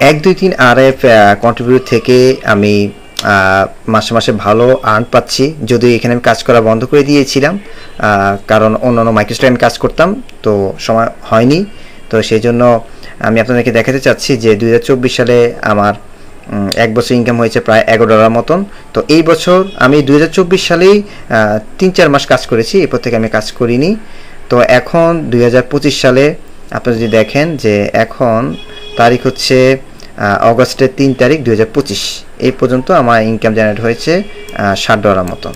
1 2 3 RF contribute থেকে আমি মাসে মাসে ভালো আর্ন পাচ্ছি। যদিও এখানে আমি কাজ করা বন্ধ করে দিয়েছিলাম, কারণ অন্যান্য মাইক্রোস্টে আমি কাজ করতাম, তো সময় হয়নি। তো সেই জন্য আমি আপনাদেরকে দেখাতে চাচ্ছি যে 2024 সালে আমার 1 বছর ইনকাম হয়েছে প্রায় $11 মতন। তো এই বছর আমি 2024 সালেই 3-4 মাস কাজ করেছি, এরপর থেকে আমি কাজ করিনি। তো এখন 2025 সালে আপনারা যদি দেখেন যে এখন তারিখ হচ্ছে অগস্টের 3 তারিখ 2025, এই পর্যন্ত আমার ইনকাম জেনারেট হয়েছে $60 মতন।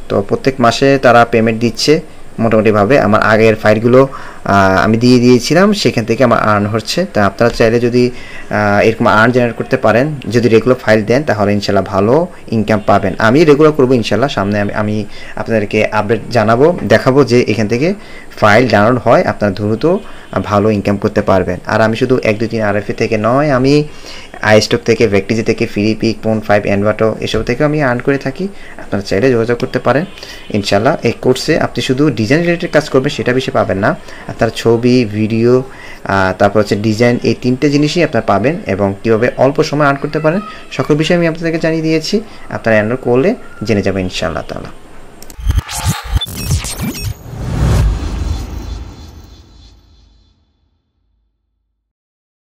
তো প্রত্যেক মাসে তারা পেমেন্ট দিচ্ছে মোটামুটিভাবে। আমার আগের ফাইলগুলো আমি দিয়ে দিয়েছিলাম, সেখান থেকে আমার আর্ন হচ্ছে। তা আপনারা চাইলে যদি এরকম আর্ন জেনারেট করতে পারেন, যদি রেগুলার ফাইল দেন, তাহলে ইনশাল্লাহ ভালো ইনকাম পাবেন। আমি রেগুলার করবো ইনশাল্লাহ, সামনে আমি আপনাদেরকে আপডেট জানাবো, দেখাবো যে এখান থেকে ফাইল ডাউনলোড হয়, আপনারা দ্রুত ভালো ইনকাম করতে পারবেন। আর আমি শুধু 1 2 3 RFA থেকে নয়, আমি আইস্টক থেকে, ভেক্টিজি থেকে, ফ্রিপিক, পোন5, এনভাটো এসব থেকেও আমি আর্ন করে থাকি। আপনারা চাইলে যোগাযোগ করতে পারেন ইনশাল্লাহ। এই কোর্সে আপনি শুধু ডিজাইন রিলেটেড কাজ করবেন সেটা বেশি পাবেন না, আপনার ছবি, ভিডিও, তারপর হচ্ছে ডিজাইন, এই 3টে জিনিসই আপনারা পাবেন। এবং কীভাবে অল্প সময় আর্ন করতে পারেন সকল বিষয় আমি আপনাদেরকে জানিয়ে দিয়েছি। আপনারা এনরোল করলে জেনে যাবেন ইনশাআল্লাহ তাআলা।